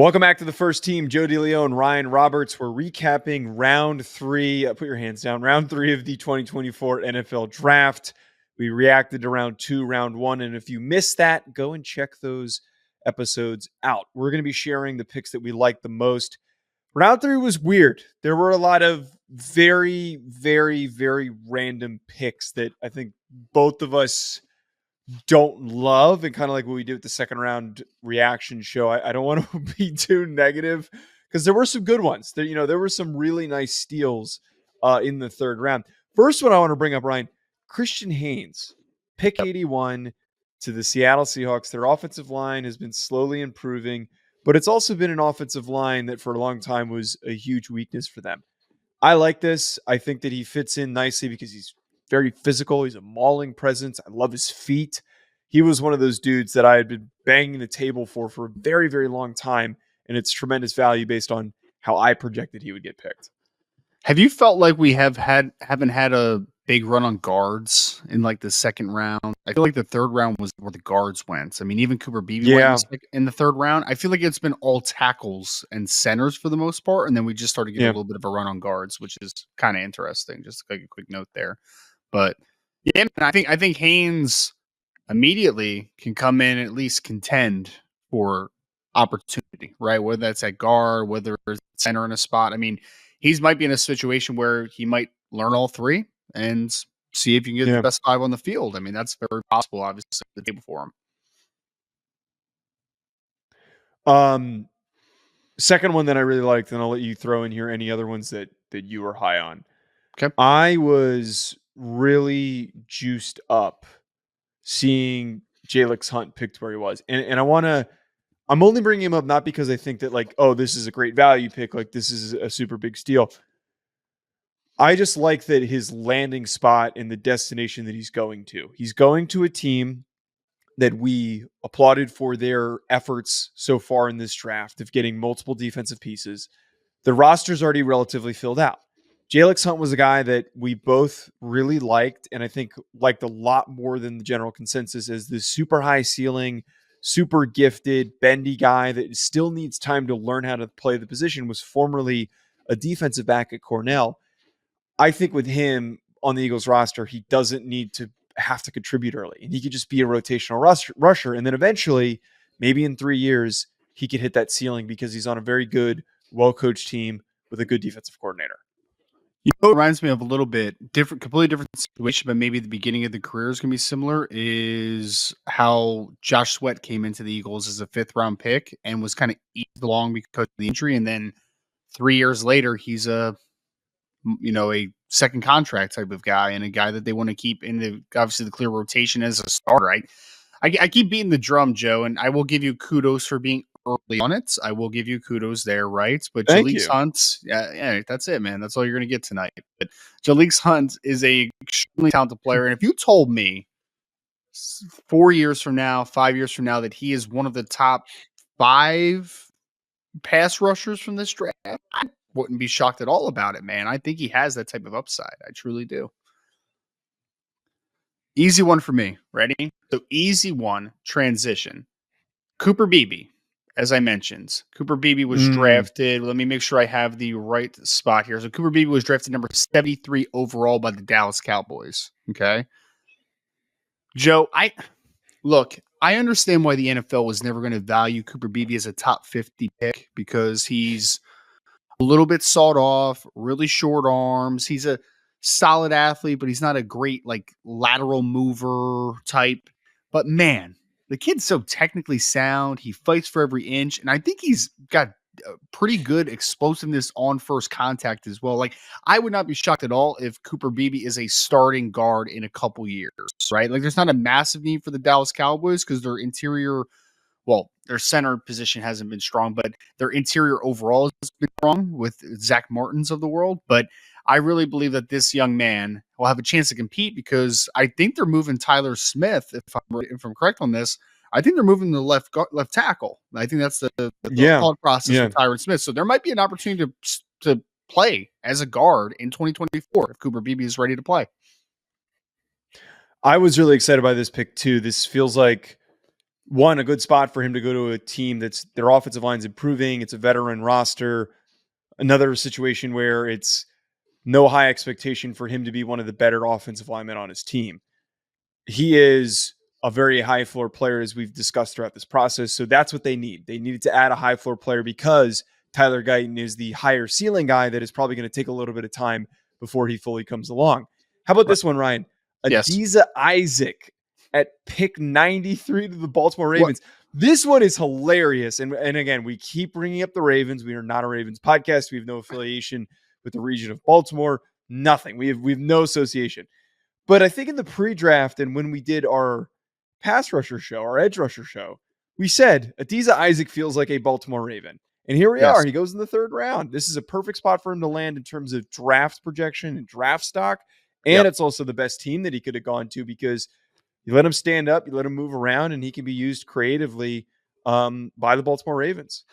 Welcome back to the first team. DeLeone and Ryan Roberts. We're recapping round three. Put your hands down. Round three of the 2024 NFL draft. We reacted to round two, round one. And if you missed that, go and check those episodes out. We're going to be sharing the picks that we like the most. Round three was weird. There were a lot of very, very, very random picks that I think both of us don't love, and kind of like what we did with the second round reaction show. I don't want to be too negative because there were some good ones. There were some really nice steals in the third round. First one I want to bring up, Ryan, Christian Haynes, pick 81 to the Seattle Seahawks. Their offensive line has been slowly improving, but it's also been an offensive line that for a long time was a huge weakness for them. I like this. I think that he fits in nicely because he's very physical. He's a mauling presence. I love his feet. He was one of those dudes that I had been banging the table for a very, very long time, and it's tremendous value based on how I projected he would get picked. Have you felt like we haven't had a big run on guards in like the second round? I feel like the third round was where the guards went. I mean, even Cooper Beebe went in the third round. I feel like it's been all tackles and centers for the most part, and then we just started getting a little bit of a run on guards, which is kind of interesting. Just like a quick note there. But yeah, I think Haynes immediately can come in and at least contend for opportunity, right? Whether that's at guard, whether it's center in a spot. I mean, might be in a situation where he might learn all three and see if you can get the best five on the field. I mean, that's very possible, obviously, the table for him. Second one that I really liked, and I'll let you throw in here any other ones that you were high on. Okay. I was really juiced up seeing Jaylx Hunt picked where he was. And I'm only bringing him up not because I think that like, oh, this is a great value pick. Like this is a super big steal. I just like that his landing spot and the destination that he's going to. He's going to a team that we applauded for their efforts so far in this draft of getting multiple defensive pieces. The roster's already relatively filled out. Jaylx Hunt was a guy that we both really liked, and I think liked a lot more than the general consensus as this super high ceiling, super gifted, bendy guy that still needs time to learn how to play the position, was formerly a defensive back at Cornell. I think with him on the Eagles roster, he doesn't need to have to contribute early, and he could just be a rotational rusher. And then eventually, maybe in 3 years, he could hit that ceiling because he's on a very good, well-coached team with a good defensive coordinator. You know, it reminds me of a little bit completely different situation, but maybe the beginning of the career is going to be similar, is how Josh Sweat came into the Eagles as a 5th round pick and was kind of eased along because of the injury. And then 3 years later, he's a second contract type of guy and a guy that they want to keep in obviously the clear rotation as a starter. I keep beating the drum, Joe, and I will give you kudos for being early on it. I will give you kudos there, right? But Jaylx Hunt, yeah, that's it, man. That's all you're going to get tonight. But Jaylx Hunt is a extremely talented player, and if you told me 4 years from now, 5 years from now, that he is one of the top 5 pass rushers from this draft, I wouldn't be shocked at all about it, man. I think he has that type of upside. I truly do. Easy one for me. Ready? So easy one, transition. Cooper Beebe, as I mentioned. Cooper Beebe was drafted. Let me make sure I have the right spot here. So Cooper Beebe was drafted number 73 overall by the Dallas Cowboys. Okay. Joe, I understand why the NFL was never going to value Cooper Beebe as a top 50 pick because he's a little bit sawed off, really short arms. He's a solid athlete, but he's not a great like lateral mover type. But man, the kid's so technically sound. He fights for every inch, and I think he's got pretty good explosiveness on first contact as well. Like, I would not be shocked at all if Cooper Beebe is a starting guard in a couple years, right? Like, there's not a massive need for the Dallas Cowboys because their interior, well, their center position hasn't been strong, but their interior overall has been strong with Zach Martins of the world. But I really believe that this young man will have a chance to compete because I think they're moving Tyler Smith, if I'm correct on this. I think they're moving the left tackle. I think that's the thought process with Tyron Smith. So there might be an opportunity to play as a guard in 2024 if Cooper Beebe is ready to play. I was really excited by this pick too. This feels like a good spot for him to go to a team that's their offensive line's improving. It's a veteran roster. Another situation where it's no high expectation for him to be one of the better offensive linemen on his team. He is a very high floor player, as we've discussed throughout this process. So that's what they need. They needed to add a high floor player because Tyler Guyton is the higher ceiling guy that is probably going to take a little bit of time before he fully comes along. How about this one, Ryan? Yes. Adisa Isaac at pick 93 to the Baltimore Ravens. This one is hilarious. And again, we keep bringing up the Ravens. We are not a Ravens podcast. We have no affiliation with the region of Baltimore. Nothing. We have no association. But I think in the pre-draft and when we did our pass rusher show, our edge rusher show, we said Adisa Isaac feels like a Baltimore Raven. And here we are. He goes in the third round. This is a perfect spot for him to land in terms of draft projection and draft stock. And it's also the best team that he could have gone to because you let him stand up, you let him move around, and he can be used creatively by the Baltimore Ravens.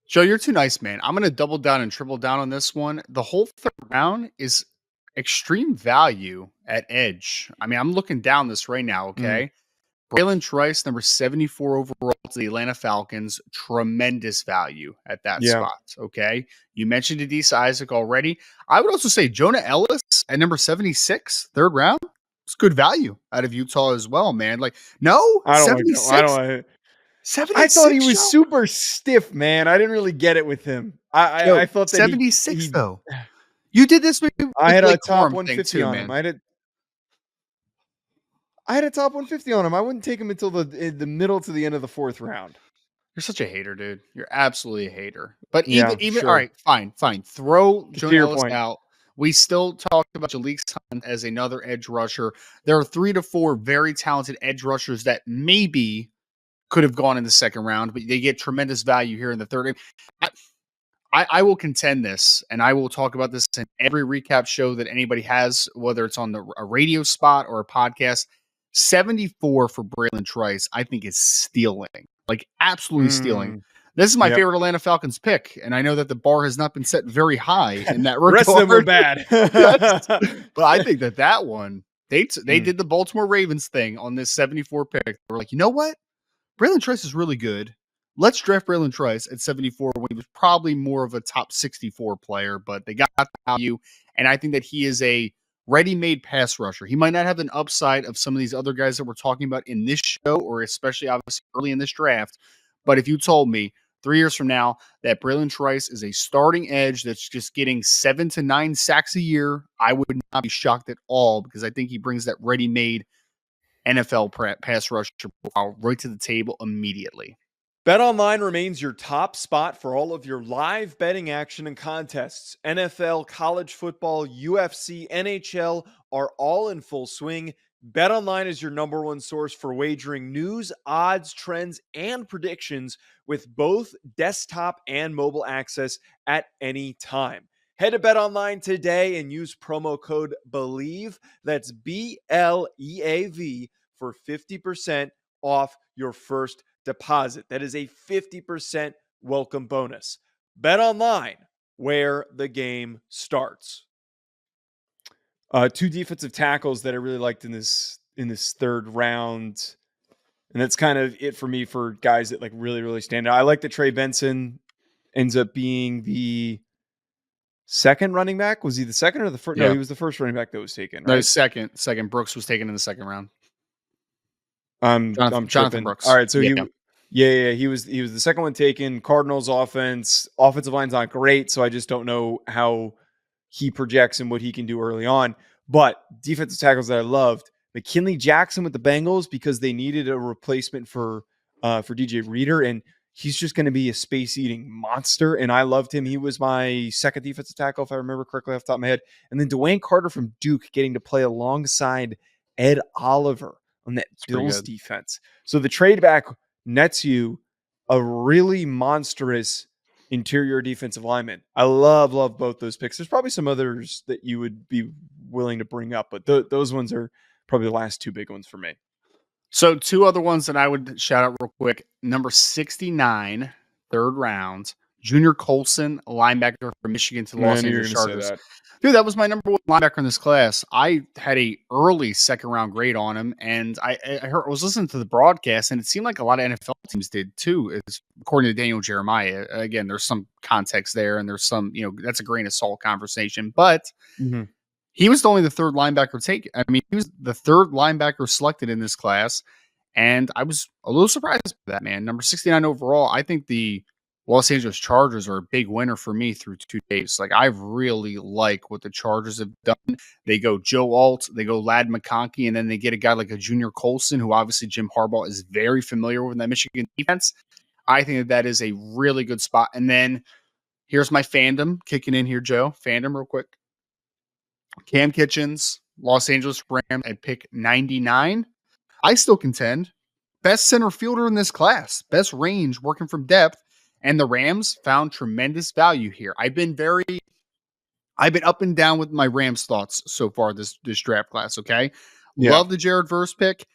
Joe, you're too nice, man. I'm going to double down and triple down on this one. The whole third round is extreme value at edge. I mean, I'm looking down this right now, okay? Braylon Trice, number 74 overall to the Atlanta Falcons. Tremendous value at that spot, okay? You mentioned Adisa Isaac already. I would also say Jonah Ellis at number 76, third round. It's good value out of Utah as well, man. Like, no, I don't 76. like him. 76, I thought he was super stiff, man. I didn't really get it with him. I thought that 76 though. You did this with I had like a top 150 on him. I had a top 150 on him. I wouldn't take him until the middle to the end of the fourth round. You're such a hater, dude. You're absolutely a hater. But Yeah, even sure. all right, fine. Throw To Jonah your Ellis point. out. We still talk about Jaylx Hunt as another edge rusher. There are 3 to 4 very talented edge rushers that maybe could have gone in the second round, but they get tremendous value here in the third. I will contend this, and I will talk about this in every recap show that anybody has, whether it's on a radio spot or a podcast. 74 for Braylon Trice, I think is stealing, like absolutely stealing. This is my favorite Atlanta Falcons pick, and I know that the bar has not been set very high in that regard. The rest of them were bad. Yes. But I think that one, they did the Baltimore Ravens thing on this 74 pick. They were like, you know what? Braylon Trice is really good. Let's draft Braylon Trice at 74 when he was probably more of a top 64 player, but they got the value, and I think that he is a ready-made pass rusher. He might not have an upside of some of these other guys that we're talking about in this show, or especially obviously early in this draft, but if you told me 3 years from now that Braylon Trice is a starting edge that's just getting 7 to 9 sacks a year, I would not be shocked at all because I think he brings that ready-made NFL pass rusher profile right to the table immediately. BetOnline remains your top spot for all of your live betting action and contests. NFL, college football, UFC, NHL are all in full swing. BetOnline is your number one source for wagering news, odds, trends, and predictions with both desktop and mobile access at any time. Head to BetOnline today and use promo code BELIEVE, that's BLEAV, for 50% off your first deposit. That is a 50% welcome bonus. BetOnline, where the game starts. 2 defensive tackles that I really liked in this third round. And that's kind of it for me for guys that like really stand out. I like that Trey Benson ends up being the second running back. Was he the second or the first? Yeah. No, he was the first running back that was taken, right? No, second. Brooks was taken in the second round. I'm Jonathan Brooks. All right, so he was the second one taken. Cardinals offensive line's not great, so I just don't know how he projects and what he can do early on. But defensive tackles that I loved, McKinley Jackson with the Bengals because they needed a replacement for DJ Reader, and he's just going to be a space-eating monster, and I loved him. He was my second defensive tackle, if I remember correctly off the top of my head. And then DeWayne Carter from Duke getting to play alongside Ed Oliver on that Bills defense. So the trade back nets you a really monstrous interior defensive lineman. I love both those picks. There's probably some others that you would be willing to bring up, but those ones are probably the last 2 big ones for me. So 2 other ones that I would shout out real quick. Number 69, third round, Junior Colson, linebacker from Michigan to the Los Angeles Chargers. Dude, that was my number 1 linebacker in this class. I had a early second-round grade on him, and I was listening to the broadcast, and it seemed like a lot of NFL teams did too, according to Daniel Jeremiah. Again, there's some context there, and there's some, that's a grain of salt conversation, but he was only the 3rd linebacker taken. I mean, he was the 3rd linebacker selected in this class, and I was a little surprised by that, man. Number 69 overall. I think the Los Angeles Chargers are a big winner for me through 2 days. Like, I really like what the Chargers have done. They go Joe Alt, they go Ladd McConkey, and then they get a guy like a Junior Colson, who obviously Jim Harbaugh is very familiar with in that Michigan defense. I think that is a really good spot. And then here's my fandom kicking in here, Joe. Fandom real quick. Cam Kitchens, Los Angeles Rams at pick 99. I still contend best center fielder in this class, best range working from depth. And the Rams found tremendous value here. I've been up and down with my Rams thoughts so far this draft class, okay? Yeah. Love the Jared Verse pick.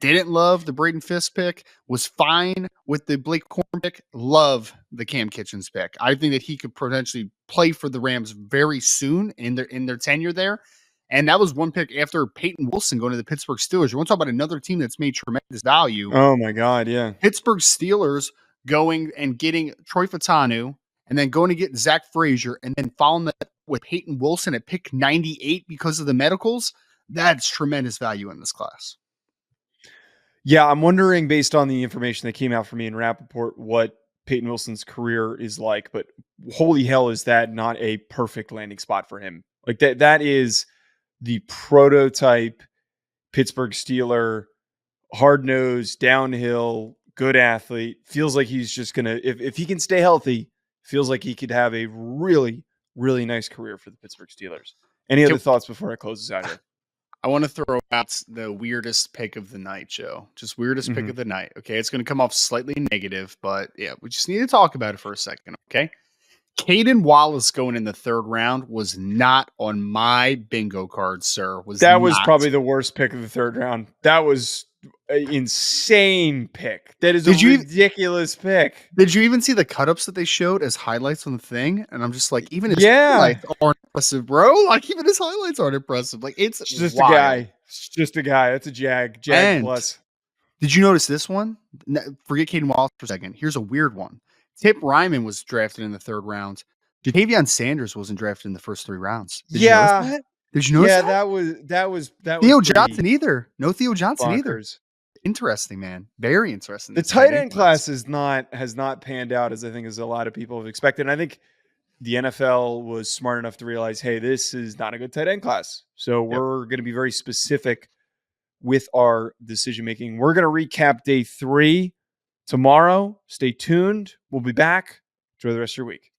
Didn't love the Braden Fisk pick. Was fine with the Blake Corn pick. Love the Cam Kitchens pick. I think that he could potentially play for the Rams very soon in their tenure there. And that was one pick after Peyton Wilson going to the Pittsburgh Steelers. You want to talk about another team that's made tremendous value. Oh, my God, yeah. Pittsburgh Steelers going and getting Troy Fautanu, and then going to get Zach Frazier, and then following that with Peyton Wilson at pick 98 because of the medicals. That's tremendous value in this class. Yeah, I'm wondering, based on the information that came out for me in Rappaport, what Peyton Wilson's career is like, but holy hell, is that not a perfect landing spot for him? Like, that is the prototype Pittsburgh Steeler, hard-nosed, downhill, good athlete. Feels like he's just going to, if he can stay healthy, feels like he could have a really, really nice career for the Pittsburgh Steelers. Any other thoughts before I close this out here? I want to throw out the weirdest pick of the night, Joe. Just weirdest pick of the night. Okay, it's going to come off slightly negative, but yeah, we just need to talk about it for a second, okay? Caden Wallace going in the 3rd round was not on my bingo card, sir. That was probably the worst pick of the 3rd round. That was an insane pick. That is ridiculous pick. Did you even see the cut-ups that they showed as highlights on the thing? And I'm just like, even his highlights aren't impressive, bro. Like, even his highlights aren't impressive. Like, it's just wild. A guy. It's just a guy. That's a Jag. Jag plus. Did you notice this one? Forget Caden Wallace for a second. Here's a weird one. Tip Ryman was drafted in the 3rd round. Jatavion Sanders wasn't drafted in the first 3 rounds. Did you notice that? Did you notice that? That was Theo Johnson either. No Theo Johnson either. Interesting, man. Very interesting. The tight end class has not panned out as I think as a lot of people have expected. And I think the NFL was smart enough to realize, hey, this is not a good tight end class. So we're going to be very specific with our decision making. We're going to recap day 3 tomorrow. Stay tuned. We'll be back. Enjoy the rest of your week.